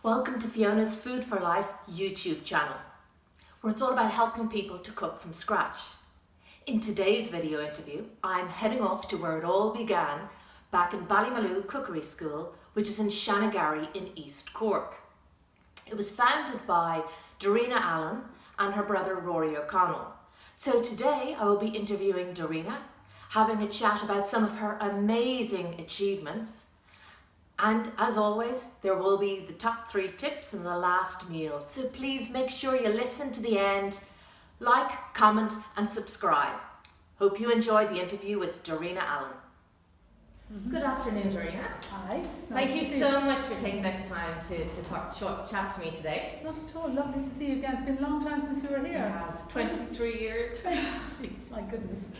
Welcome to Fiona's Food for Life YouTube channel, where it's all about helping people to cook from scratch. In today's video interview, I'm heading off to where it all began, back in Ballymaloe Cookery School, which is in Shanagarry in East Cork. It was founded by Darina Allen and her brother Rory O'Connell. So today I will be interviewing Darina, having a chat about some of her amazing achievements. And as always, there will be the top 3 tips and the last meal. So please make sure you listen to the end, like, comment and subscribe. Hope you enjoyed the interview with Darina Allen. Good afternoon, Darina. Hi. Thank you so much for taking out the time to chat to me today. Not at all. Lovely to see you again. It's been a long time since you were here. Yes, 23 years. 23, my goodness.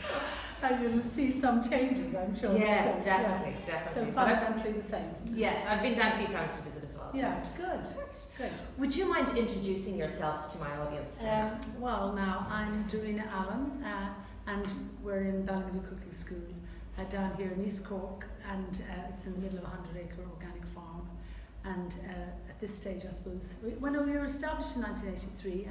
And you'll see some changes, I'm sure. Yeah, so, definitely. So fundamentally the same. Yes, I've been down a few times to visit as well. Yes, good. Good. Would you mind introducing yourself to my audience? Well, now I'm Darina Allen, and we're in Ballymaloe Cookery School down here in East Cork, and it's in the middle of a 100-acre organic farm. And at this stage, I suppose, when we were established in 1983,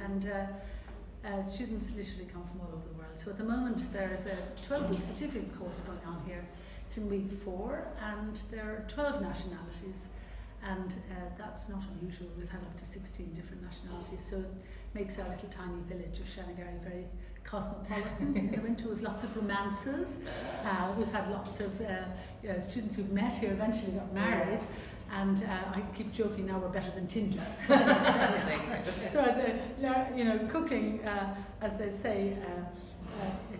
and students literally come from all over the world. So at the moment, there's a 12-week certificate course going on here. It's in week 4, and there are 12 nationalities. And that's not unusual. We've had up to 16 different nationalities, so it makes our little tiny village of Shanagarry very cosmopolitan. In the winter we've lots of romances. We've had lots of students who've met here eventually got married, and I keep joking now we're better than Tinder. So cooking, as they say,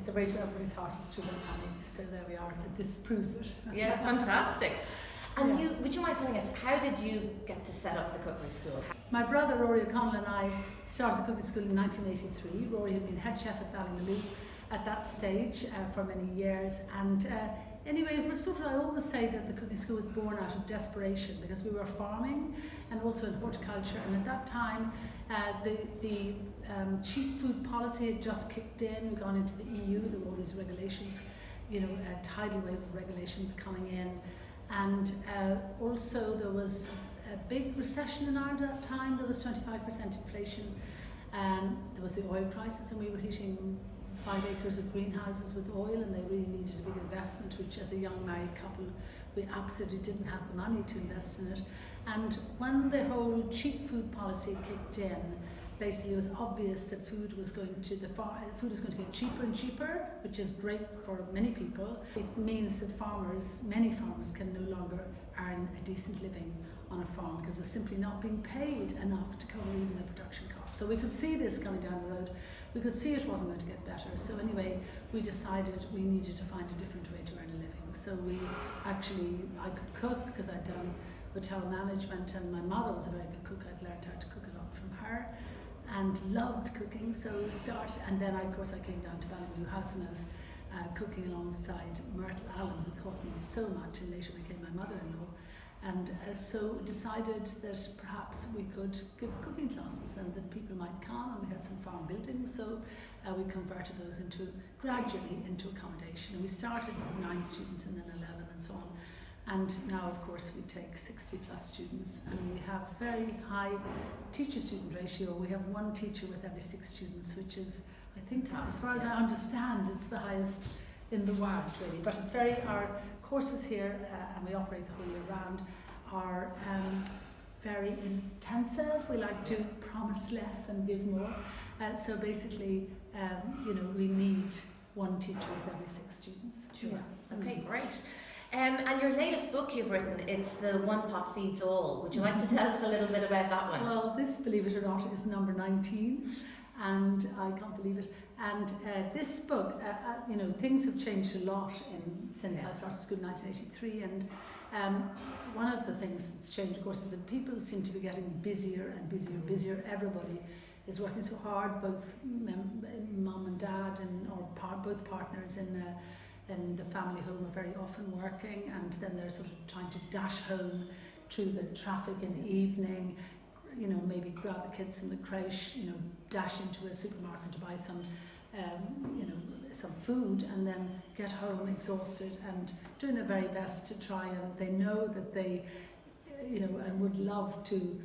the way to everybody's heart is through their tummy. So there we are. This proves it. Yeah, fantastic. And would you mind telling us, how did you get to set up the cookery school? My brother Rory O'Connell and I started the cookery school in 1983. Rory had been head chef at Ballymaloe at that stage for many years. And anyway, it was sort of, I always say that the cookery school was born out of desperation, because we were farming and also in horticulture. And at that time, the cheap food policy had just kicked in. We'd gone into the EU, there were all these regulations, a tidal wave of regulations coming in. And also there was a big recession in Ireland at that time. There was 25% inflation. There was the oil crisis, and we were heating 5 acres of greenhouses with oil, and they really needed a big investment, which as a young married couple, we absolutely didn't have the money to invest in it. And when the whole cheap food policy kicked in, basically it was obvious that food was going to get cheaper and cheaper, which is great for many people. It means that many farmers can no longer earn a decent living on a farm, because they're simply not being paid enough to cover even the production costs. So we could see this coming down the road. We could see it wasn't going to get better. So anyway, we decided we needed to find a different way to earn a living. So I could cook because I'd done hotel management, and my mother was a very good cook. I'd learned how to cook a lot from her, and loved cooking, so we started. And then of course I came down to Ballymaloe House, and I was cooking alongside Myrtle Allen, who taught me so much and later became my mother-in-law. And so decided that perhaps we could give cooking classes and that people might come, and we had some farm buildings, so we converted those gradually into accommodation. And we started with 9 students and then 11 and so on. And now, of course, we take 60 plus students, and we have very high teacher-student ratio. We have 1 teacher with every 6 students, which is, I think, as far as I understand, it's the highest in the world, really. But it's our courses here, and we operate the whole year round, are very intensive. We like to promise less and give more. So basically, we need 1 teacher with every 6 students. Sure. Yeah. Okay, great. And your latest book you've written, it's the One Pot Feeds All. Would you like to tell us a little bit about that one? Well, this, believe it or not, is number 19, and I can't believe it. And this book, things have changed a lot since I started school in 1983, and one of the things that's changed, of course, is that people seem to be getting busier and busier. Everybody is working so hard, both mum and dad, both partners in the family home are very often working, and then they're sort of trying to dash home through the traffic in the evening, maybe grab the kids from the creche, dash into a supermarket to buy some food, and then get home exhausted and doing their very best to try, and they know that and would love to,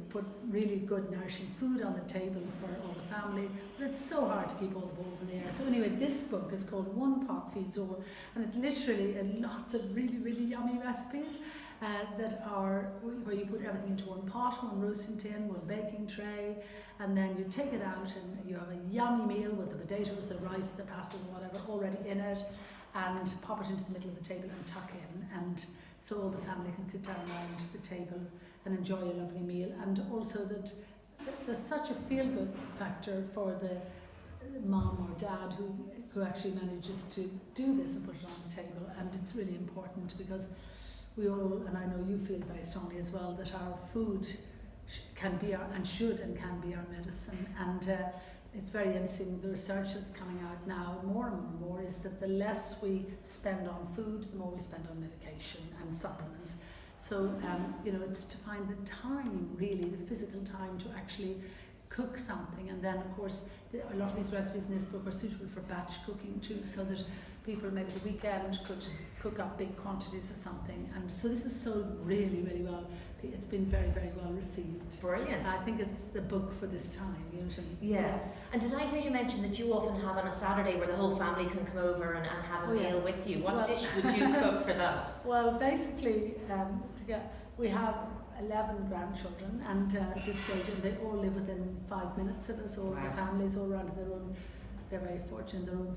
put really good nourishing food on the table for all the family, but it's so hard to keep all the balls in the air. So anyway, this book is called One Pot Feeds All, and it literally lots of really, really yummy recipes that are where you put everything into one pot, one roasting tin, one baking tray, and then you take it out and you have a yummy meal with the potatoes, the rice, the pasta, whatever already in it, and pop it into the middle of the table and tuck in, and so all the family can sit down around the table and enjoy a lovely meal. And also that there's such a feel-good factor for the mom or dad who actually manages to do this and put it on the table. And it's really important because we all, and I know you feel very strongly as well, that our food can be our, and should and can be our medicine. And it's very interesting, the research that's coming out now more and more is that the less we spend on food, the more we spend on medication and supplements. So, it's to find the time, really, the physical time to actually cook something. And then, of course, a lot of these recipes in this book are suitable for batch cooking too, so that people maybe the weekend could cook up big quantities of something. And so this is sold really, really well. It's been very, very well received. Brilliant. I think it's the book for this time, you know what I mean? Yeah. And did I hear you mention that you often have on a Saturday where the whole family can come over and have a meal with you? What dish would you cook for that? Well, basically, we have 11 grandchildren, and at this stage, and they all live within 5 minutes of us, all the families all around their own. They're very fortunate, their own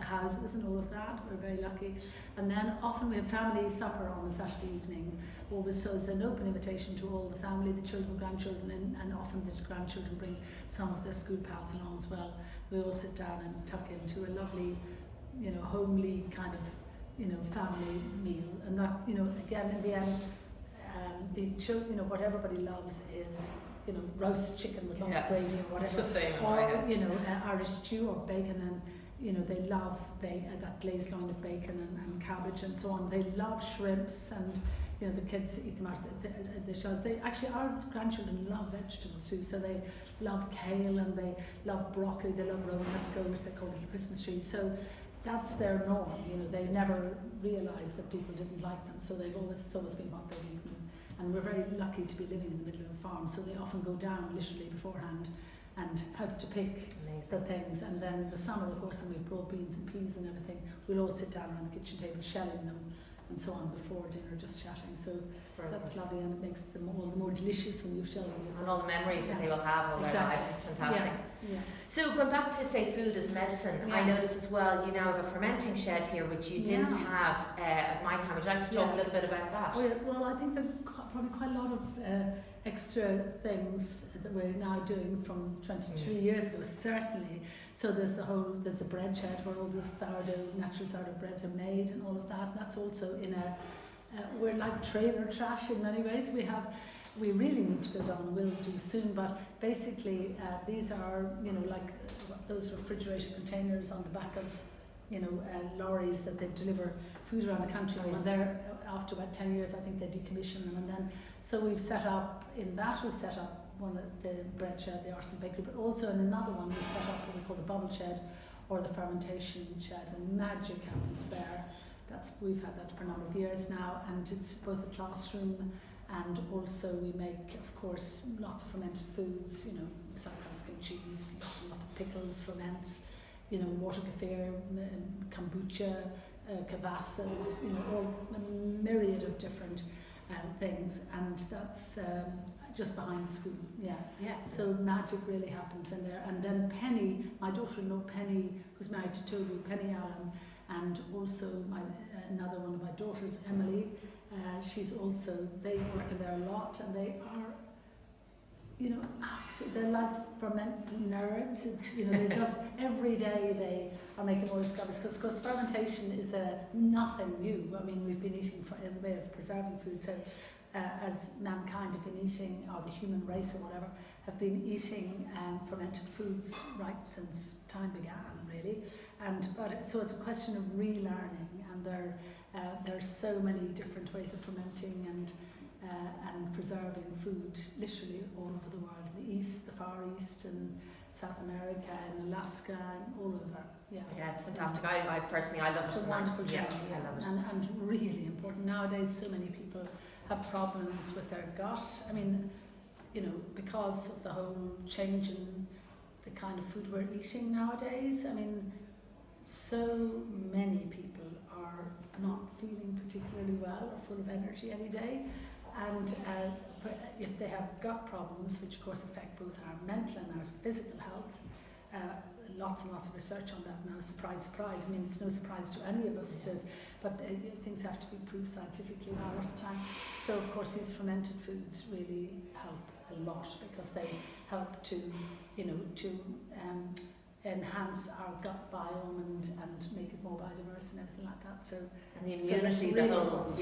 houses and all of that. We're very lucky. And then often we have family supper on a Saturday evening, always, so it's an open invitation to all the family, the children, grandchildren, and often the grandchildren bring some of their school pals along as well. We all sit down and tuck into a lovely, homely kind of, family meal. And that, again, in the end, the children, what everybody loves is, roast chicken with lots of gravy or whatever, it's the same or Irish stew or bacon, and they love that glazed loin of bacon and cabbage and so on. They love shrimps, and the kids eat them out of the shells. Our grandchildren love vegetables too, so they love kale and they love broccoli, they love romanesco, which they call little Christmas trees. So that's their norm. They never realised that people didn't like them, so it's always been what they've eaten. And we're very lucky to be living in the middle of a farm, so they often go down literally beforehand and help to pick the things. And then in the summer, of course, when we've brought beans and peas and everything, we'll all sit down around the kitchen table shelling them and so on before dinner, just chatting. So that's lovely, and it makes them all the more delicious when you've shelled yourself. And all the memories that they will have all their lives. It's fantastic. Yeah. So going back to, say, food as medicine, I notice as well you now have a fermenting shed here, which you didn't have at my time. Would you like to talk a little bit about that? Well, I think there are probably quite a lot of extra things that we're now doing from 23 years ago, certainly. So there's the bread shed where all the natural sourdough breads are made and all of that. That's also in we're like trailer trash in many ways. We really need to build on, we'll do soon, but basically these are, like those refrigerated containers on the back of, lorries that they deliver food around the country. And they're, after about 10 years, I think they decommission them. And then, so we've set up one of the bread shed, the artisan bakery, but also in another one we've set up what we call the bubble shed or the fermentation shed, and magic happens there. We've had that for a number of years now, and it's both a classroom, and also we make, of course, lots of fermented foods, sauerkraut, skim cheese, lots and lots of pickles, ferments, water kefir, kombucha, kvassas, all a myriad of different things, and that's just behind the school. So magic really happens in there. And then Penny, my daughter-in-law Penny, who's married to Toby, Penny Allen, and also another one of my daughters, Emily. They work in there a lot, and they are, they're like fermenting nerds. They just every day they are making more discoveries, because of course fermentation is nothing new. I mean, we've been eating in the way of preserving food. So as mankind have been eating, or the human race or whatever, have been eating fermented foods right since time began, really. So it's a question of relearning, and there's so many different ways of fermenting and preserving food, literally all over the world, the East, the Far East, and South America, and Alaska, and all over. Yeah, it's fantastic. I personally love it. It's a wonderful journey, I love it. And really important. Nowadays, so many people have problems with their gut. I mean, you know, because of the whole change in the kind of food we're eating nowadays. I mean, so many people are not feeling particularly well or full of energy any day, and if they have gut problems, which of course affect both our mental and our physical health, lots and lots of research on that now, surprise, surprise. I mean, it's no surprise to any of us, but things have to be proved scientifically now all the time. So of course these fermented foods really help a lot, because they help to, you know, to enhance our gut biome and make it more biodiverse and everything like that. So and the immunity, really the whole,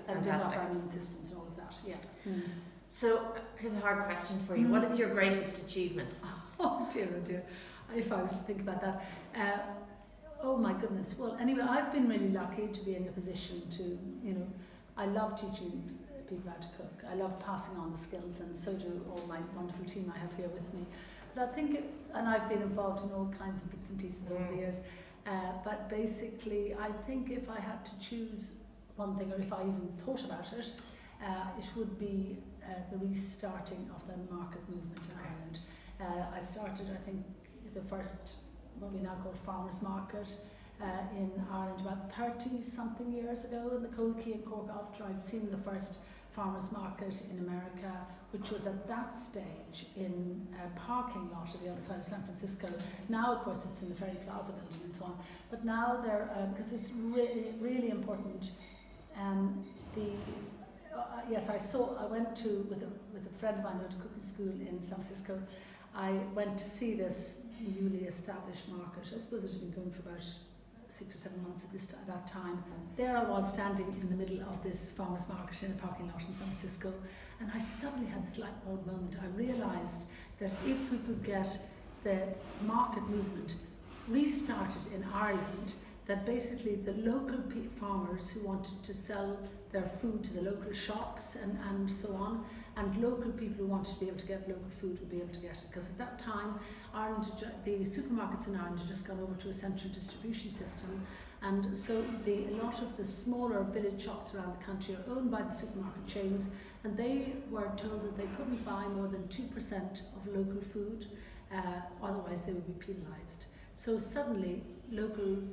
and develop our immune systems and all of that. Yeah. Mm. So here's a hard question for you. What is your greatest achievement? Oh dear. If I was to think about that. Oh my goodness. Well, anyway, I've been really lucky to be in a position to, you know, I love teaching people how to cook. I love passing on the skills, and so do all my wonderful team I have here with me. But I think, and I've been involved in all kinds of bits and pieces over the years, but basically I think if I had to choose one thing, or if I even thought about it, it would be the restarting of the market movement in Ireland. I started, I think, the first, what we now call farmers market, in Ireland about 30-something years ago in the Cold Key in Cork, after I'd seen the first farmers market in America, which was at that stage in a parking lot at the other side of San Francisco. Now, of course, it's in the Ferry Plaza building and so on. But now they're, because it's really, really important. Yes, I went to, with a friend of mine who went to cooking school in San Francisco, I went to see this newly established market. I suppose it had been going for about 6 or 7 months at that time. There I was standing in the middle of this farmers market in a parking lot in San Francisco, and I suddenly had this light bulb moment. I realised that if we could get the market movement restarted in Ireland, that basically the local farmers who wanted to sell their food to the local shops and so on, and local people who wanted to be able to get local food would be able to get it. Because at that time, Ireland, the supermarkets in Ireland had just gone over to a central distribution system, and so a lot of the smaller village shops around the country are owned by the supermarket chains, and they were told that they couldn't buy more than 2% of local food, otherwise they would be penalised. So suddenly,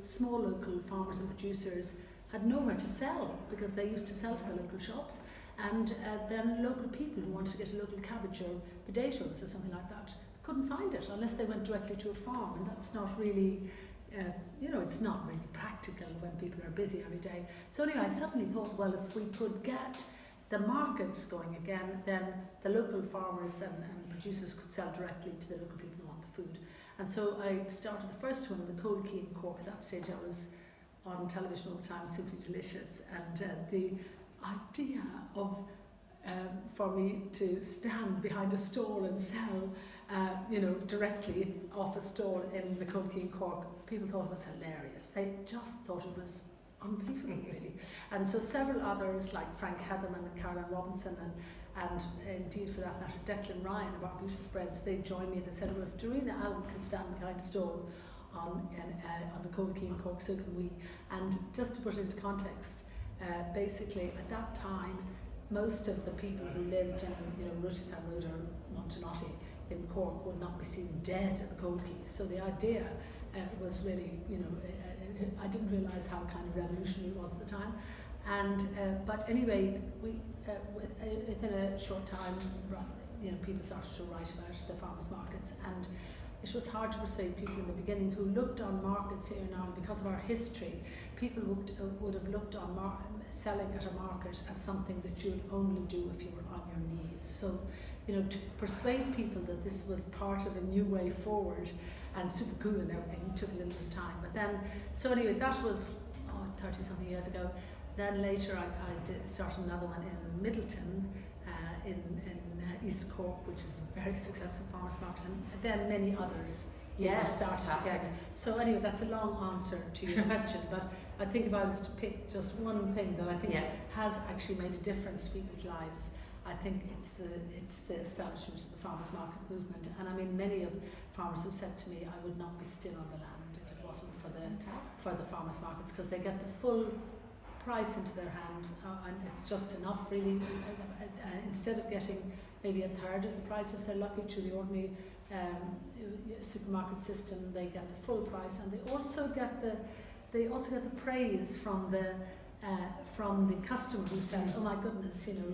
small local farmers and producers had nowhere to sell, because they used to sell to the local shops, and then local people who wanted to get a local cabbage or potatoes or something like that couldn't find it unless they went directly to a farm, and that's not really, it's not really practical when people are busy every day. So anyway, I suddenly thought, well, if we could get the markets going again, then the local farmers and producers could sell directly to the local people who want the food. And so I started the first one in the Cold Key in Cork. At that stage I was on television all the time, Simply Delicious, and the idea of for me to stand behind a stall and sell directly off a stall in the Cold Key in Cork, people thought it was hilarious. They just thought it was unbelievable, really. And so several others like Frank Heatherman and Caroline Robinson and indeed for that matter Declan Ryan of Arbutus Spreads, they joined me and they said, well, if Darina Allen can stand behind a stall on the Cold Key in Cork, so can we. And just to put it into context, basically at that time most of the people who lived in Rochestown Road or Montenotte in Cork would not be seen dead at the Cold Key. So the idea was really, I didn't realise how kind of revolutionary it was at the time. And but anyway, we within a short time, people started to write about the farmers markets, and it was hard to persuade people in the beginning who looked on markets here in Ireland because of our history. People would have looked on selling at a market as something that you'd only do if you were on your knees. So, to persuade people that this was part of a new way forward and super cool and everything, it took a little bit of time. But then, so anyway, that was 30-something years ago. Then later I started another one in Middleton, in East Cork, which is a very successful farmers market, and then many others started again. So anyway, that's a long answer to your question, but I think if I was to pick just one thing that I think has actually made a difference to people's lives, I think it's the establishment of the farmers market movement. And I mean, many of farmers have said to me, I would not be still on the land if it wasn't for the farmers markets, because they get the full price into their hand, and it's just enough really. Instead of getting maybe a third of the price, if they're lucky, through the ordinary supermarket system, they get the full price, and they also get the praise from the customer who says, "Oh my goodness, you know,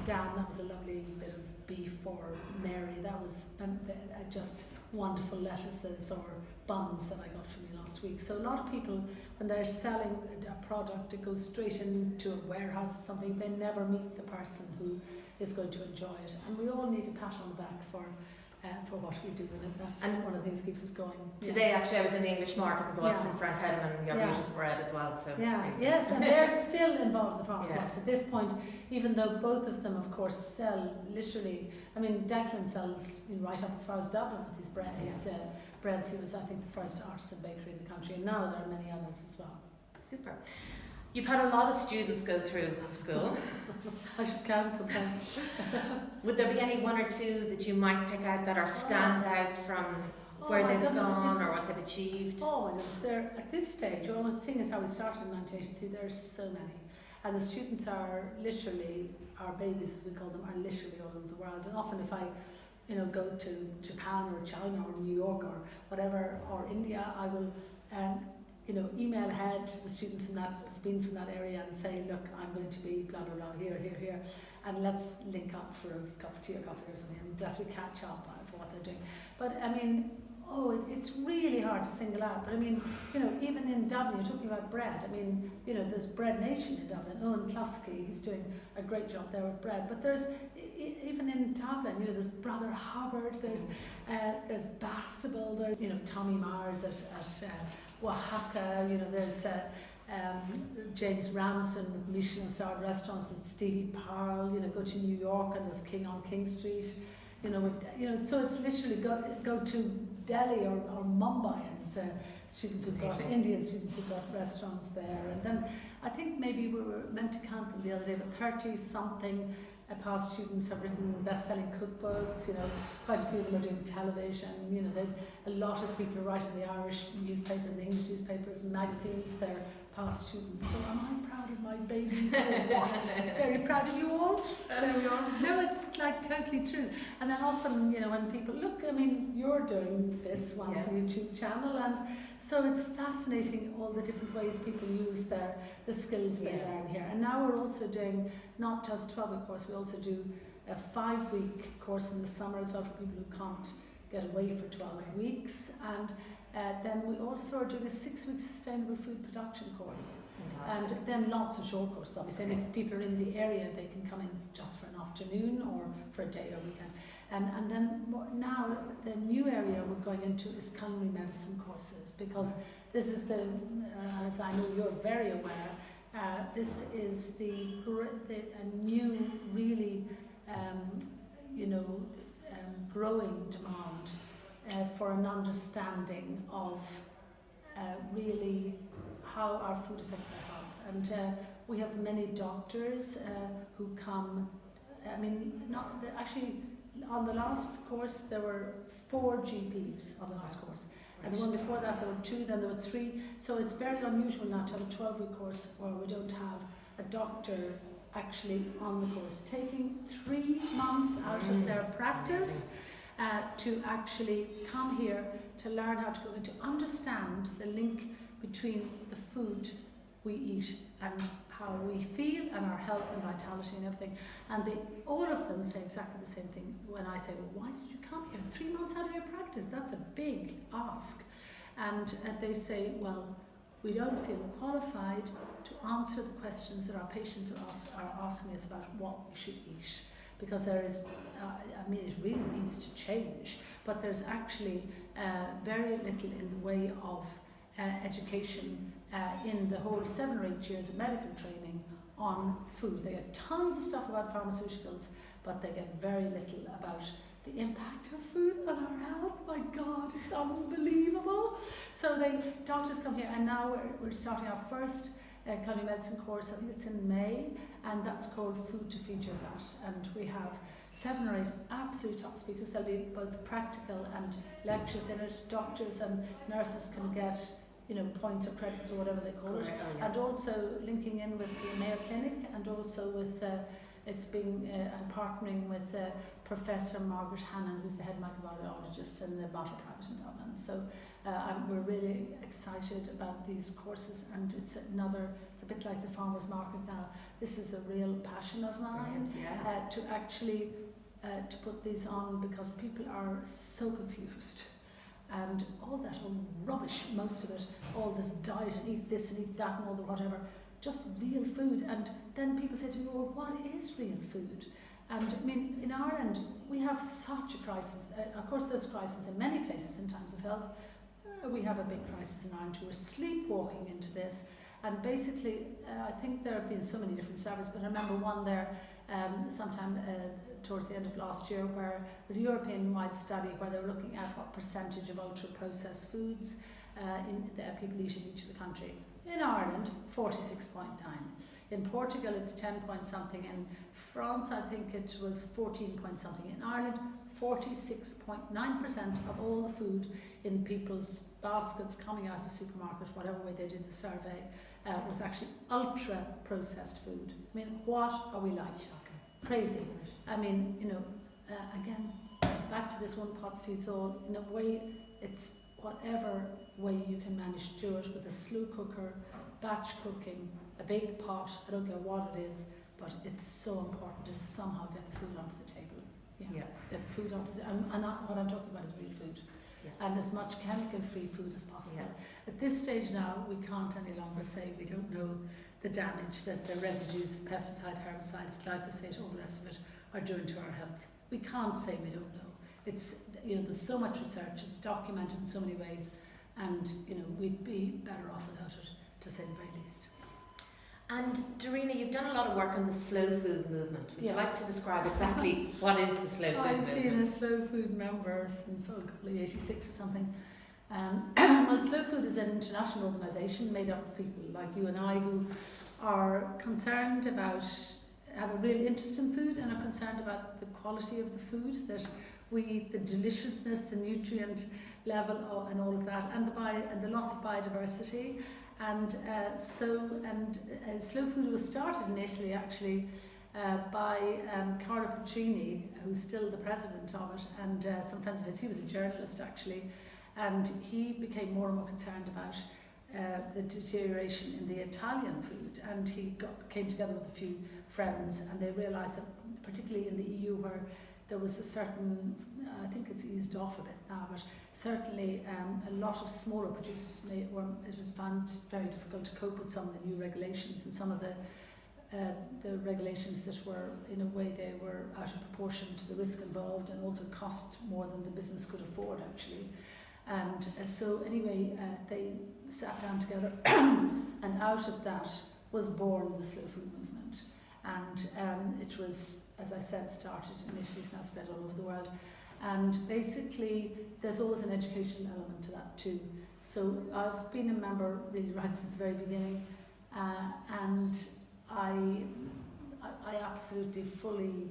Dan, that was a lovely bit of beef," or "Mary, that was just wonderful lettuces or buns that I got from you last week." So a lot of people, when they're selling a product, it goes straight into a warehouse or something. They never meet the person who is going to enjoy it, and we all need a pat on the back for what we do, and that's one of the things that keeps us going. Today, actually, I was in the English market and bought from Frank Hedman and the Outrageous bread as well. So yes, and they're still involved in the farmers' market at this point, even though both of them, of course, sell literally. I mean, Declan sells right up as far as Dublin with his bread. His breads. He was, I think, the first artisan bakery in the country, and now there are many others as well. Super. You've had a lot of students go through the school. I should count sometimes. Would there be any one or two that you might pick out that are stand out from where they've gone or what they've achieved? Oh my goodness, they're at this stage, seeing as how we started in 1982, there's so many. And the students are literally, our babies as we call them, are literally all over the world. And often if I go to Japan or China or New York or whatever, or India, I will email ahead to the students from that have been from that area and say, look, I'm going to be blah blah blah here, and let's link up for a cup of tea or coffee or something, and thus we catch up for what they're doing. But I mean, it's really hard to single out. But I mean, even in Dublin, you're talking about bread. I mean, there's Bread Nation in Dublin. Owen Clusky, he's doing a great job there with bread. But there's even in Dublin, there's Brother Hubbard, there's Bastable, there's Tommy Mars at Oaxaca, there's James Ramsden with Michelin-starred restaurants, there's Stevie Parle, go to New York and there's King on King Street, so it's literally go to Delhi or Mumbai, and there's students who've got, Indian students who've got restaurants there. And then I think maybe we were meant to count them the other day, but 30-something past students have written best-selling cookbooks. Quite a few of them are doing television. A lot of the people who write in the Irish newspapers, and the English newspapers and magazines, they're past students. So am I proud of my babies or what? Very proud of you all. There we are. No, it's like totally true. And then often, when people look, I mean, you're doing this wonderful YouTube channel, and so it's fascinating all the different ways people use the skills they learn here. And now we're also doing not just 12-week course, we also do a 5-week course in the summer as well for people who can't get away for 12 weeks. And then we also are doing a 6-week sustainable food production course. Fantastic. And then lots of short courses, obviously. And if people are in the area, they can come in just for an afternoon or for a day or weekend. And then now the new area we're going into is culinary medicine courses, because this is as I know you're very aware, this is a new, really, growing demand for an understanding of really how our food affects our health. And we have many doctors who come. I mean, actually, on the last course there were 4 GPs on the last course. And the one before that there were 2, then there were 3. So it's very unusual now to have a 12-week course where we don't have a doctor actually on the course, taking 3 months out of their practice to actually come here to learn how to go and to understand the link between the food we eat and how we feel and our health and vitality and everything. And all of them say exactly the same thing when I say, well, why did you come here 3 months out of your practice? That's a big ask. And they say, well, we don't feel qualified to answer the questions that our patients are asking us about what we should eat. Because there is, it really needs to change, but there's actually very little in the way of education in the whole 7 or 8 years of medical training on food. They get tons of stuff about pharmaceuticals, but they get very little about the impact of food on our health. My God, it's unbelievable. So doctors come here, and now we're starting our first culinary medicine course. I think it's in May, and that's called Food to Feed Your Gut. And we have 7 or 8 absolute top speakers. There'll be both practical and lectures in it. Doctors and nurses can get points or credits or whatever they call it. Oh, yeah. And also linking in with the Mayo Clinic, and also with I'm partnering with Professor Margaret Hannon, who's the head microbiologist in the Bottle Private in Dublin. So we're really excited about these courses, and it's a bit like the farmers market now. This is a real passion of mine, to actually to put these on, because people are so confused. And all that old rubbish, most of it, all this diet and eat this and eat that and all the whatever, just real food. And then people say to me, well, what is real food? And I mean, in Ireland, we have such a crisis. Of course, there's crisis in many places in terms of health. We have a big crisis in Ireland. We're sleepwalking into this. And basically, I think there have been so many different surveys, but I remember one there sometime towards the end of last year, where it was a European-wide study where they were looking at what percentage of ultra-processed foods that people eat in each of the country. In Ireland, 46.9. In Portugal, it's 10 point something. In France, I think it was 14 point something. In Ireland, 46.9% of all the food in people's baskets coming out of the supermarket, whatever way they did the survey, was actually ultra-processed food. I mean, what are we like? Shocking. Crazy. I mean, again, back to this one pot feeds all. In a way, it's whatever way you can manage to do it, with a slow cooker, batch cooking, a big pot, I don't care what it is, but it's so important to somehow get the food onto the table. Get the food onto the table. And what I'm talking about is real food. Yes. And as much chemical-free food as possible. Yeah. At this stage now, we can't any longer say we don't know the damage that the residues of pesticide, herbicides, glyphosate, all the rest of it are doing to our health. We can't say we don't know. It's, there's so much research, it's documented in so many ways, and we'd be better off without it, to say the very least. And Darina, you've done a lot of work on the slow food movement. Would you like to describe exactly what is the slow food movement? I've been a slow food member since probably 86 or something. Well, Slow Food is an international organisation made up of people like you and I, who are concerned about, have a real interest in food, and are concerned about the quality of the food that we eat, the deliciousness, the nutrient level, and all of that, and the loss of biodiversity. And Slow Food was started in Italy, actually, by Carlo Petrini, who's still the president of it, and some friends of his. He was a journalist, actually, and he became more and more concerned about the deterioration in the Italian food, and he came together with a few friends, and they realised that, particularly in the EU, where there was a certain, I think it's eased off a bit now, but certainly a lot of smaller producers, it was found very difficult to cope with some of the new regulations, and some of the regulations that were, in a way, they were out of proportion to the risk involved, and also cost more than the business could afford, actually. And so anyway, they sat down together, and out of that was born the slow food movement. And it was, as I said, started in Italy, it's now spread all over the world. And basically, there's always an educational element to that too. So I've been a member really right since the very beginning, and I absolutely fully,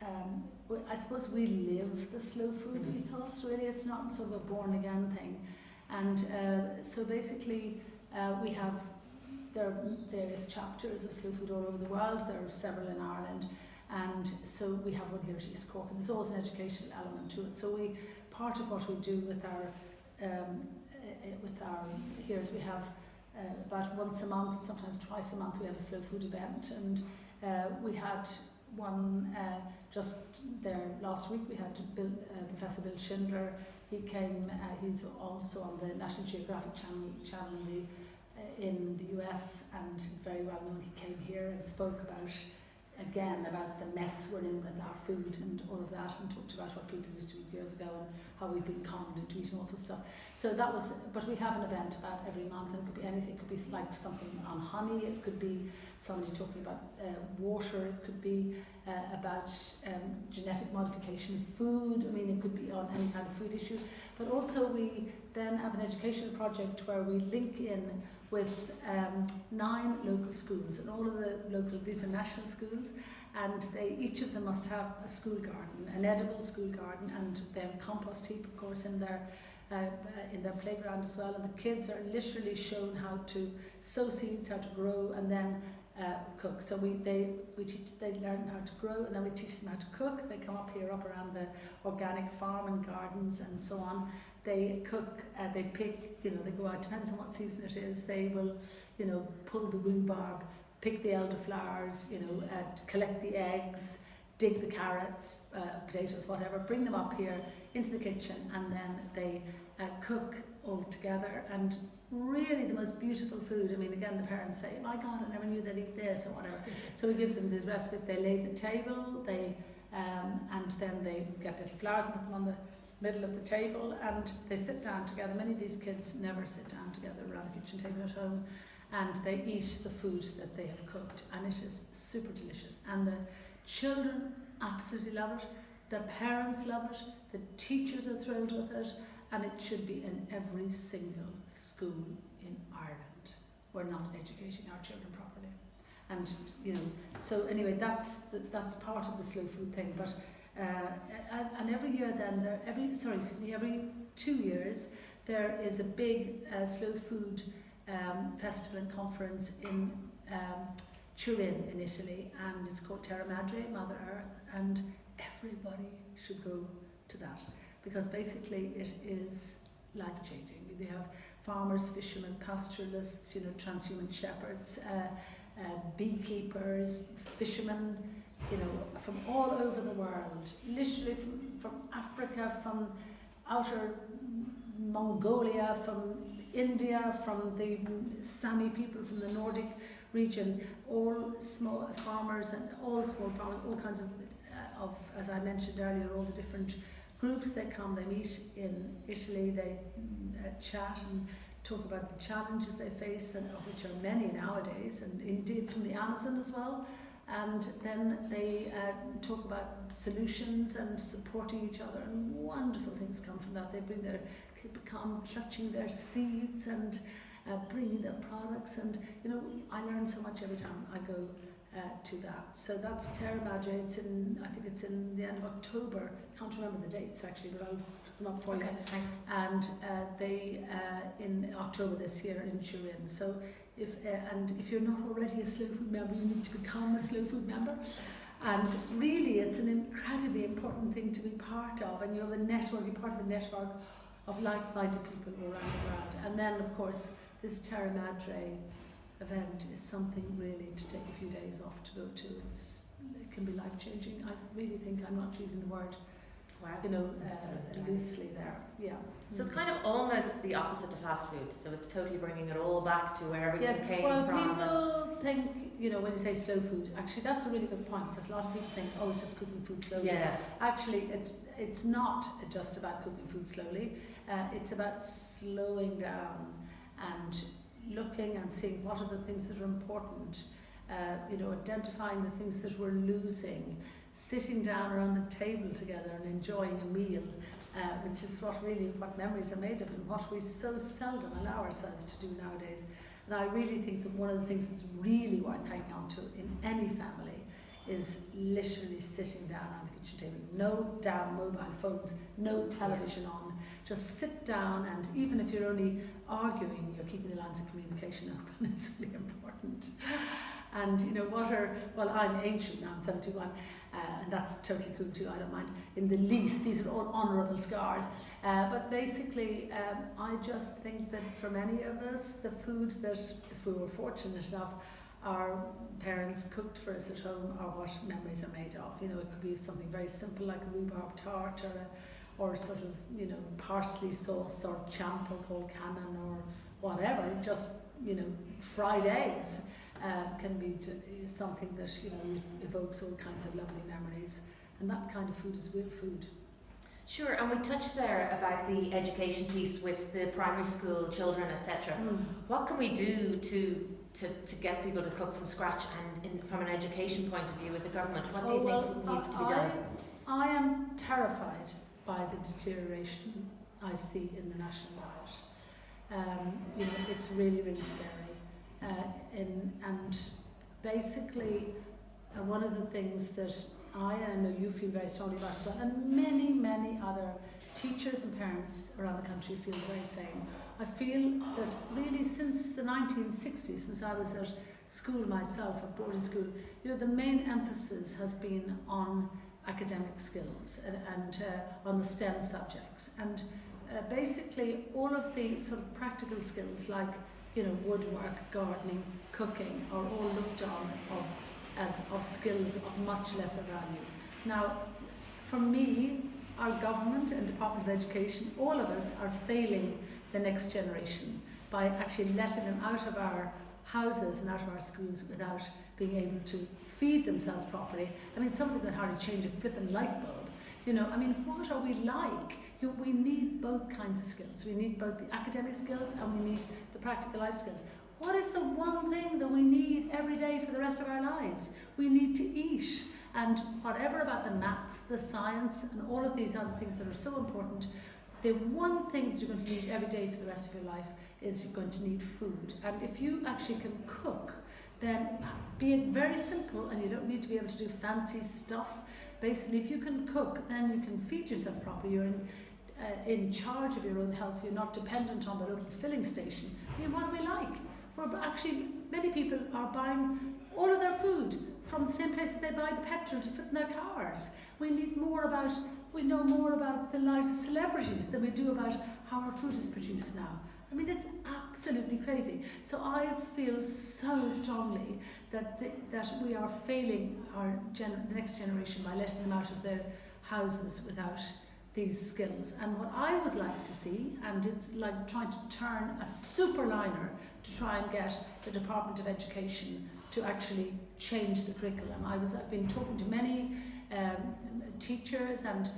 I suppose we live the slow food ethos, really. It's not sort of a born again thing. And so basically, there are various chapters of slow food all over the world. There are several in Ireland. And so we have one here at East Cork, and there's always an educational element to it. So part of what we do with our here is we have about once a month, sometimes twice a month, we have a slow food event. And we had one just there last week. We had Professor Bill Schindler. He came, he's also on the National Geographic channel in the US, and he's very well known. He came here and spoke about the mess we're in with our food and all of that, and talked about what people used to eat years ago and how we've been conned into eating all sorts of stuff. So that was, but we have an event about every month, and it could be anything. It could be like something on honey, it could be somebody talking about water, it could be about genetic modification of food. I mean, it could be on any kind of food issue. But also we then have an educational project where we link in with 9 local schools, and all of these are national schools, and each of them must have a school garden, an edible school garden, and they have a compost heap, of course, in there, in their playground as well, and the kids are literally shown how to sow seeds, how to grow, and then cook. So they learn how to grow, and then we teach them how to cook. They come up around the organic farm and gardens and so on. They cook, they pick, they go out, depends on what season it is, they will, pull the rhubarb, pick the elderflowers, collect the eggs, dig the carrots, potatoes, whatever, bring them up here into the kitchen, and then they cook all together. And really the most beautiful food. I mean, again, the parents say, my God, I never knew they'd eat this or whatever. So we give them these recipes, they lay the table, and then they get little flowers and put them on the middle of the table, and they sit down together. Many of these kids never sit down together around the kitchen table at home, and they eat the food that they have cooked, and it is super delicious. And the children absolutely love it, the parents love it, the teachers are thrilled with it, and it should be in every single school in Ireland. We're not educating our children properly. And, so anyway, that's part of the slow food thing. But and every year then, every 2 years, there is a big slow food festival and conference in Turin in Italy, and it's called Terra Madre, Mother Earth, and everybody should go to that, because basically it is life-changing. They have farmers, fishermen, pastoralists, transhuman shepherds, beekeepers, fishermen, from all over the world, literally from Africa, from outer Mongolia, from India, from the Sami people from the Nordic region, all small farmers and all kinds of, as I mentioned earlier, all the different groups. They come, they meet in Italy, they chat and talk about the challenges they face, and of which are many nowadays, and indeed from the Amazon as well. And then they talk about solutions and supporting each other, and wonderful things come from that. They become clutching their seeds and bringing their products, and I learn so much every time I go to that. So that's Terra Madre. I think it's in the end of October. Can't remember the dates actually, but I'll put them up for you. Thanks. And they in October this year in Turin. So if you're not already a slow food member, you need to become a slow food member. And really, it's an incredibly important thing to be part of. And you have a network. You're part of a network of like-minded people around the world. And then, of course, this Terra Madre event is something really to take a few days off to go to. It can be life-changing. I really think I'm not using the word, loosely there. Yeah. So it's kind of almost the opposite of fast food. So it's totally bringing it all back to where everything came from. People think, when you say slow food, actually that's a really good point, because a lot of people think, oh, it's just cooking food slowly. Yeah. Actually, it's not just about cooking food slowly. It's about slowing down and looking and seeing what are the things that are important, identifying the things that we're losing, sitting down around the table together and enjoying a meal, which is what memories are made of, and what we so seldom allow ourselves to do nowadays. And I really think that one of the things that's really worth hanging on to in any family is literally sitting down on the kitchen table. No damn mobile phones, no television on. Just sit down, and even if you're only arguing, you're keeping the lines of communication open. It's really important. And I'm ancient now, I'm 71, and that's totally cool too, I don't mind in the least. These are all honourable scars. But basically, I just think that for many of us, the food that, if we were fortunate enough, our parents cooked for us at home are what memories are made of. It could be something very simple like a rhubarb tart, or sort of, parsley sauce, or champ, or called cannon, or whatever. Just, fried eggs can be something that, evokes all kinds of lovely memories. And that kind of food is real food. Sure, and we touched there about the education piece with the primary school children, etc. What can we do to get people to cook from scratch, and from an education point of view with the government? What do you think needs to be done? I am terrified by the deterioration I see in the national diet. It's really, really scary. And basically, one of the things that I know you feel very strongly about as well, and many, many other teachers and parents around the country feel the very same. I feel that really since the 1960s, since I was at school myself, at boarding school, you know, the main emphasis has been on academic skills and on the STEM subjects. And basically all of the sort of practical skills like, you know, woodwork, gardening, cooking are all looked on as skills of much lesser value. Now, for me, our government and Department of Education, all of us are failing the next generation by actually letting them out of our houses and out of our schools without being able to feed themselves properly. I mean, something that hardly change a flippin' light bulb. You know, I mean, what are we like? You know, we need both kinds of skills. We need both the academic skills and we need the practical life skills. What is the one thing that we need every day for the rest of our lives? We need to eat. And whatever about the maths, the science, and all of these other things that are so important, the one thing that you're going to need every day for the rest of your life is you're going to need food. And if you actually can cook, then be it very simple, and you don't need to be able to do fancy stuff. Basically, if you can cook, then you can feed yourself properly. You're in charge of your own health. You're not dependent on the local filling station. I mean, what are we like? Well, actually, many people are buying all of their food from the same places they buy the petrol to fit in their cars. We know more about the lives of celebrities than we do about how our food is produced now. I mean, it's absolutely crazy. So I feel so strongly that we are failing the next generation by letting them out of their houses without these skills. And what I would like to see, and it's like trying to turn a super liner to try and get the Department of Education to actually change the curriculum. I've been talking to many teachers and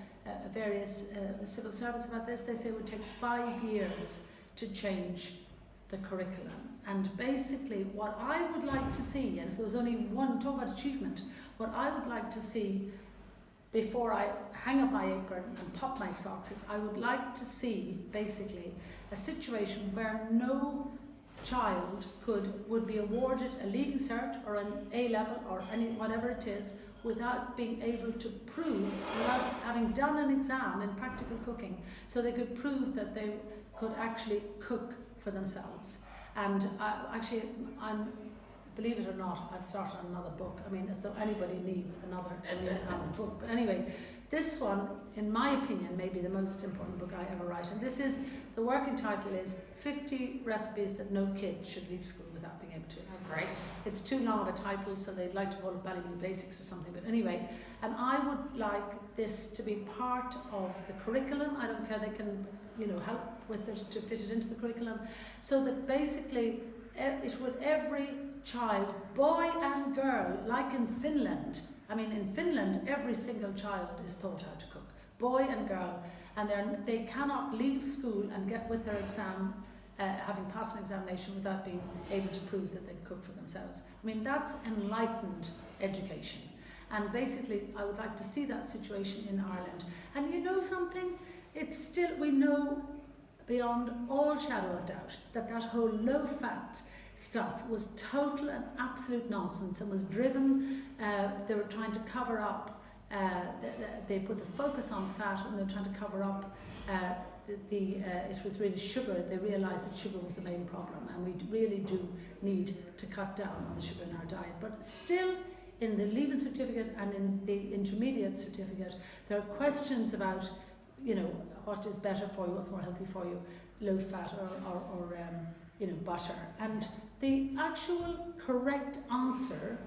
various civil servants about this. They say it would take 5 years to change the curriculum. And basically what I would like to see, and if there was only one, talk about achievement, what I would like to see before I hang up my apron and pop my socks is I would like to see basically a situation where no child would be awarded a leaving cert or an A level or any whatever it is without being able to prove, without having done an exam in practical cooking, so they could prove that they could actually cook for themselves. And believe it or not, I've started another book. I mean, as though anybody needs another book. But anyway, this one, in my opinion, may be the most important book I ever write. And this is, the working title is 50 Recipes That No Kid Should Leave School Without Being Able to. Oh, great. It's too long of a title, so they'd like to call it Ballymaloe Basics or something. But anyway, and I would like this to be part of the curriculum. I don't care, they can, you know, help with it to fit it into the curriculum. So that basically, it would every child, boy and girl, like in Finland. I mean, in Finland, every single child is taught how to cook, boy and girl, and they cannot leave school and get with their exam, having passed an examination without being able to prove that they can cook for themselves. I mean, that's enlightened education. And basically, I would like to see that situation in Ireland. And you know something? It's still, we know beyond all shadow of doubt that whole low-fat stuff was total and absolute nonsense and was driven, they were trying to cover up, they put the focus on fat and they were trying to cover up it was really sugar. They realised that sugar was the main problem, and we really do need to cut down on the sugar in our diet. But still, in the leaving certificate and in the intermediate certificate, there are questions about, you know, what is better for you, what's more healthy for you, low fat or you know, butter. And the actual correct answer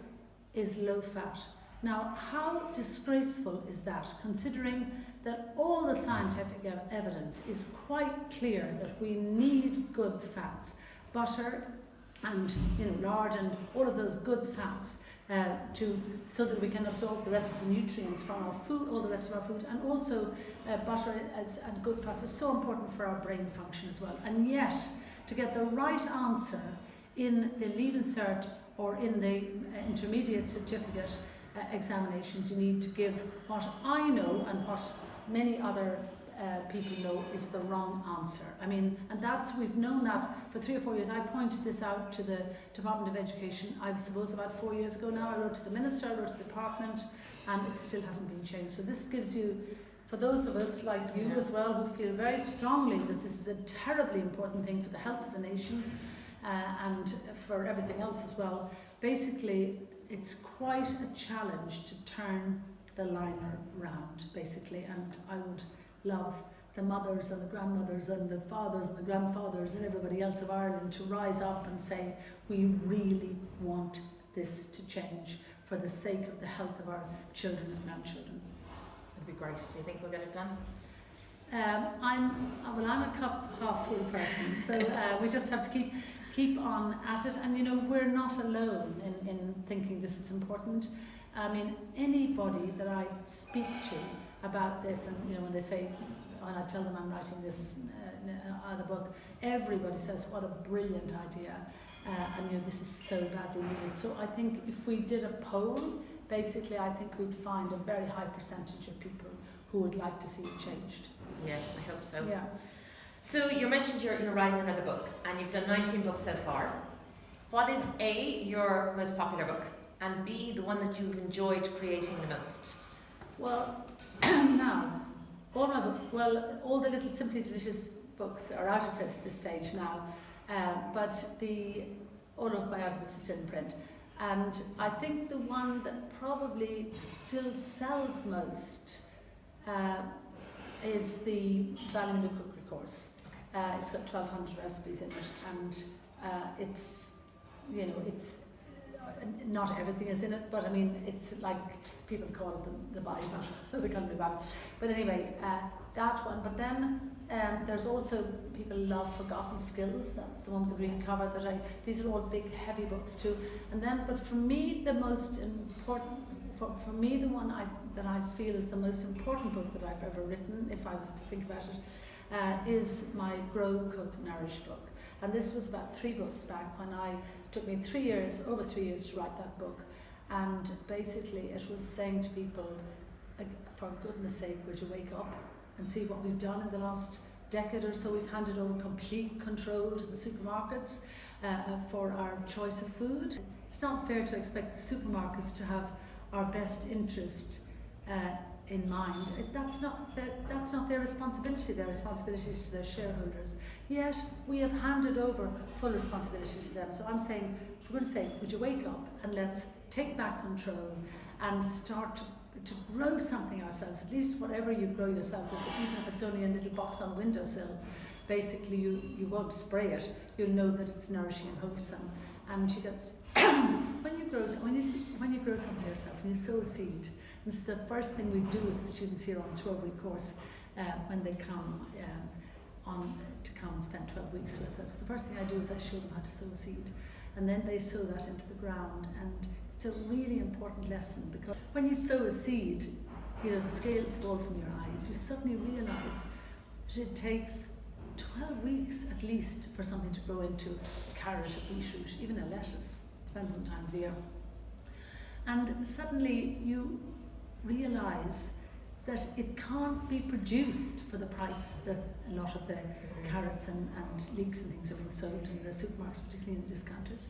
is low fat. Now, how disgraceful is that, considering that all the scientific evidence is quite clear that we need good fats, butter and, you know, lard and all of those good fats, so that we can absorb the rest of the nutrients from our food, all the rest of our food, and also butter and good fats are so important for our brain function as well. And yet, to get the right answer in the Leaving Cert or in the intermediate certificate examinations, you need to give what I know and what many other people know is the wrong answer. I mean, and we've known that for 3 or 4 years. I pointed this out to the Department of Education, I suppose about 4 years ago now. I wrote to the Minister, I wrote to the Department, and it still hasn't been changed. So this gives you for those of us like you as well who feel very strongly that this is a terribly important thing for the health of the nation and for everything else as well, basically it's quite a challenge to turn the liner round, basically, and I would love the mothers and the grandmothers and the fathers and the grandfathers and everybody else of Ireland to rise up and say, we really want this to change for the sake of the health of our children and grandchildren. That'd be great. Do you think we'll get it done? I'm a cup half full person, so we just have to keep on at it, and you know, we're not alone in thinking this is important. I mean, anybody that I speak to about this, and you know, when I tell them I'm writing this other book, everybody says what a brilliant idea, and you know, this is so badly needed. So I think if we did a poll, basically I think we'd find a very high percentage of people who would like to see it changed. Yeah, I hope so. Yeah. So you mentioned you're writing another book, and you've done 19 books so far. What is A, your most popular book, and B, the one that you've enjoyed creating the most? Well, now, all the little Simply Delicious books are out of print at this stage now, but the autobiographies are still in print. And I think the one that probably still sells most is the Ballymaloe Cookery course. It's got 1,200 recipes in it, and it's, you know, it's not everything is in it, but I mean, it's like people call it the Bible, the Culinary Bible. But anyway, that one. But then there's also, people love Forgotten Skills. That's the one with the green cover. These are all big, heavy books too. And then, but for me, the most important, for me, the one that I feel is the most important book that I've ever written, if I was to think about it, is my Grow, Cook, Nourish book. And this was about 3 books back when it took me over 3 years to write that book. And basically it was saying to people, like, for goodness sake, would you wake up and see what we've done in the last decade or so? We've handed over complete control to the supermarkets for our choice of food. It's not fair to expect the supermarkets to have our best interest in mind. That's not their responsibility. Their responsibility is to their shareholders. Yet we have handed over full responsibility to them. So I'm saying, for goodness sake, would you wake up and let's take back control and start to grow something ourselves. At least whatever you grow yourself, even if it's only a little box on the windowsill, basically you won't spray it. You'll know that it's nourishing and wholesome. And you get when you grow something yourself, when you sow a seed. This is the first thing we do with the students here on the 12-week course when they come to come and spend 12 weeks with us. The first thing I do is I show them how to sow a seed, and then they sow that into the ground. And it's a really important lesson, because when you sow a seed, you know, the scales fall from your eyes. You suddenly realise that it takes 12 weeks at least for something to grow into a carrot, a beetroot, even a lettuce. Depends on the time of the year. And suddenly you realise that it can't be produced for the price that a lot of the carrots and leeks and things are being sold in the supermarkets, particularly in the discounters.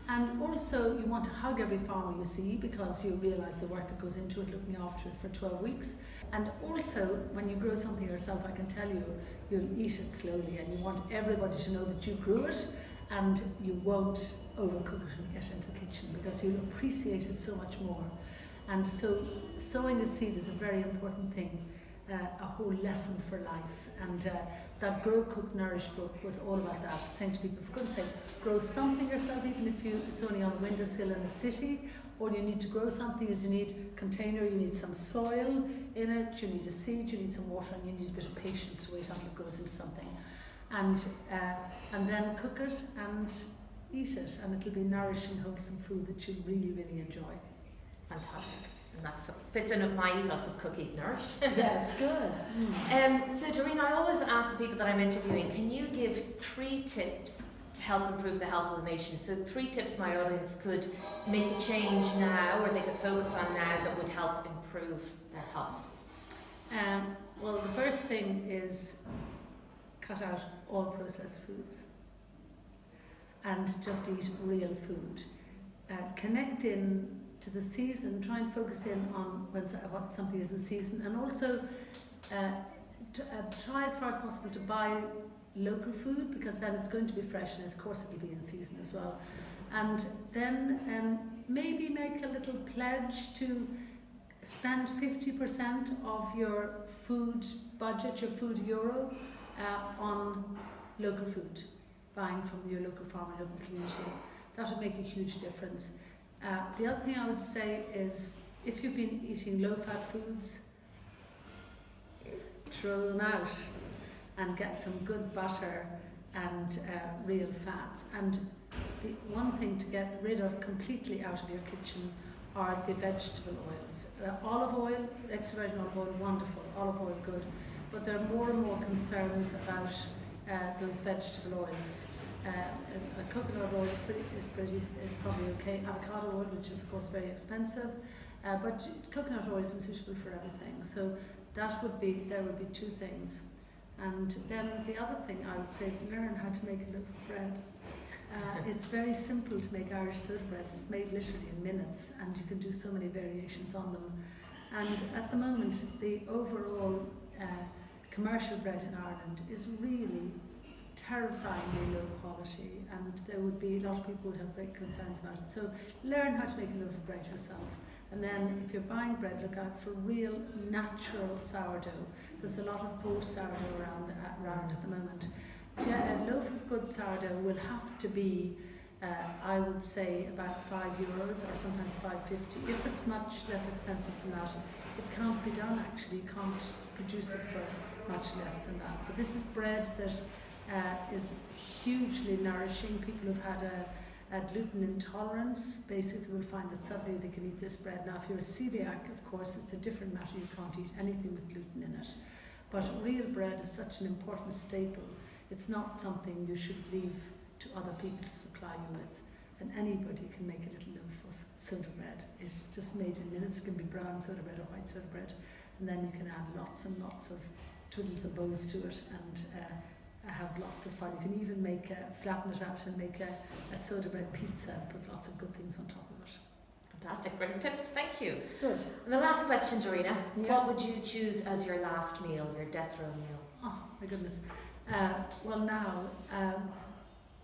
And also you want to hug every farmer you see, because you realise the work that goes into it, looking after it for 12 weeks. And also, when you grow something yourself, I can tell you, you'll eat it slowly, and you want everybody to know that you grew it, and you won't overcook it when you get into the kitchen, because you'll appreciate it so much more. And so sowing a seed is a very important thing, a whole lesson for life. And that Grow, Cook, Nourish book was all about that, saying to people, for goodness sake, grow something yourself, even if it's only on a windowsill in a city. All you need to grow something is you need a container, you need some soil in it, you need a seed, you need some water, and you need a bit of patience to wait until it grows into something. And then cook it and eat it, and it'll be nourishing, wholesome food that you really, really enjoy. Fantastic. And that fits in with my ethos of cook, eat, nourish. Yes, good. So Darina, I always ask the people that I'm interviewing, can you give 3 tips to help improve the health of the nation? So 3 tips my audience could make a change now, or they could focus on now, that would help improve their health. Well, the first thing is cut out all processed foods and just eat real food. Connect in to the season, try and focus in on what something is in season, and also try as far as possible to buy local food, because then it's going to be fresh, and of course it'll be in season as well. And then maybe make a little pledge to spend 50% of your food budget, your food euro, on local food, buying from your local farmer, local community. That would make a huge difference. The other thing I would say is, if you've been eating low-fat foods, throw them out and get some good butter and real fats. And the one thing to get rid of completely out of your kitchen are the vegetable oils. Olive oil, extra virgin olive oil, wonderful. Olive oil, good. But there are more and more concerns about those vegetable oils. Coconut oil is probably okay. Avocado oil, which is of course very expensive, but coconut oil isn't suitable for everything. So there would be two things. And then the other thing I would say is learn how to make a loaf of bread. It's very simple to make Irish soda breads. It's made literally in minutes, and you can do so many variations on them. And at the moment, the overall commercial bread in Ireland is really terrifyingly low quality, and there would be a lot of people would have great concerns about it. So learn how to make a loaf of bread yourself. And then if you're buying bread, look out for real natural sourdough. There's a lot of faux sourdough around at the moment. A loaf of good sourdough will have to be, I would say, about €5 or sometimes €5.50. If it's much less expensive than that, it can't be done actually. You can't produce it for much less than that. But this is bread that is hugely nourishing. People who've had a gluten intolerance basically will find that suddenly they can eat this bread. Now, if you're a celiac, of course, it's a different matter. You can't eat anything with gluten in it. But real bread is such an important staple. It's not something you should leave to other people to supply you with. And anybody can make a little loaf of soda bread. It's just made in minutes. It can be brown soda bread or white soda bread. And then you can add lots and lots of twiddles and bows to it, and have lots of fun. You can even flatten it out and make a soda bread pizza and put lots of good things on top of it. Fantastic, brilliant tips, thank you. Good. And the last question, Darina, what would you choose as your last meal, your death row meal? Oh my goodness. Well now,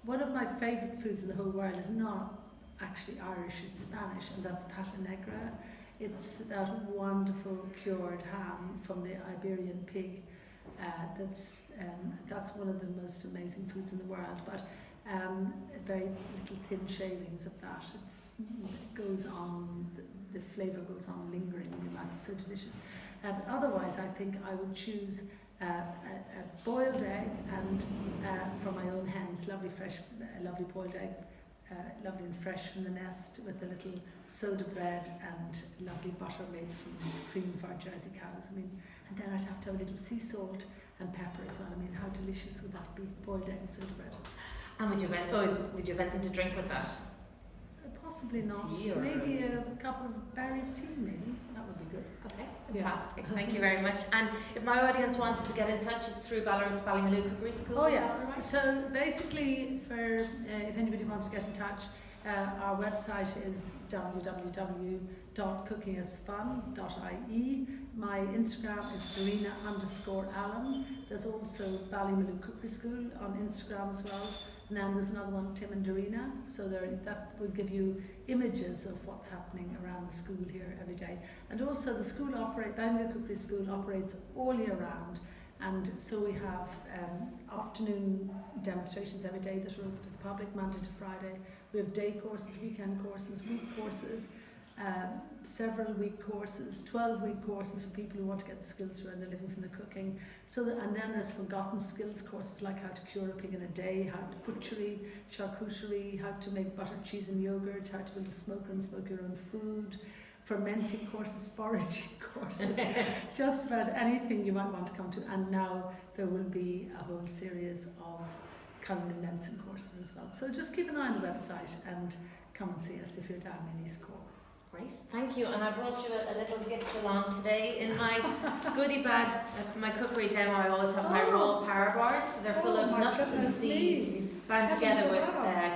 one of my favourite foods in the whole world is not actually Irish, it's Spanish, and that's pata negra. It's that wonderful cured ham from the Iberian pig. That's one of the most amazing foods in the world, but very little thin shavings of that. It goes on, the flavour goes on lingering in your mouth. It's so delicious. But otherwise, I think I would choose a boiled egg, and from my own hens, lovely boiled egg, lovely and fresh from the nest, with a little soda bread and lovely butter made from cream of our Jersey cows. I mean, and then I'd have to have a little sea salt and pepper as well. I mean, how delicious would that be? Boiled egg and soda bread. And would you have anything to drink with that? Possibly not. Tea, maybe a cup of berries tea, maybe. That would be good. Okay, fantastic. Yeah. Thank you very much. And if my audience wanted to get in touch, it's through Ballymaloe Cookery School. Oh yeah. So basically, if anybody wants to get in touch, our website is www.cookingisfun.ie. My Instagram is Darina_Allen. There's also Ballymaloe Cookery School on Instagram as well. And then there's another one, Tim and Darina. So that will give you images of what's happening around the school here every day. And also the school Ballymaloe Cookery School operates all year round. And so we have afternoon demonstrations every day that are open to the public, Monday to Friday. We have day courses, weekend courses, week courses, several week courses, 12-week courses for people who want to get the skills to earn their living from the cooking. And then there's forgotten skills courses like how to cure a pig in a day, how to butchery, charcuterie, how to make buttered cheese and yogurt, how to build a smoker and smoke your own food, fermenting courses, foraging courses, just about anything you might want to come to. And now there will be a whole series of culinary medicine courses as well. So just keep an eye on the website and come and see us if you're down in East Cork. Great, thank you. And I brought you a little gift along today. In my goodie bags for my cookery demo, I always have my raw power bars. So they're full of nuts and seeds. bound together with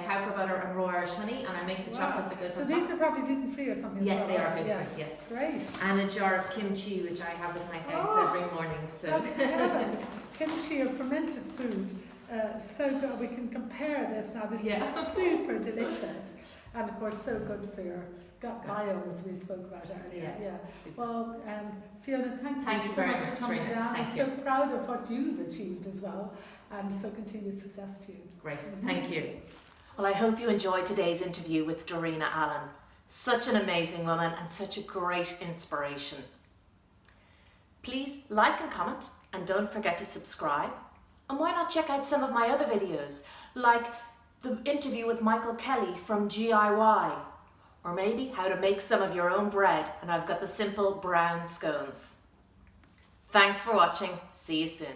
cowper butter and raw Irish honey, and I make the chocolate that goes So on these top. are probably gluten-free or something Yes, as well? they are gluten-free, yes. Great. And a jar of kimchi, which I have with my eggs every morning. So That's heaven. Kimchi or fermented food, so good. We can compare this now. This is super delicious, and of course so good for your gut biome, as we spoke about earlier. Well, Fiona, thank you so very much much, for coming Darina. down. I'm Thank so you. proud of what you've achieved as well, and so continued success to you. Great, thank you. Well, I hope you enjoyed today's interview with Darina Allen. Such an amazing woman and such a great inspiration. Please like and comment, and don't forget to subscribe. And why not check out some of my other videos, like the interview with Michael Kelly from GIY, or maybe how to make some of your own bread, and I've got the simple brown scones. Thanks for watching. See you soon.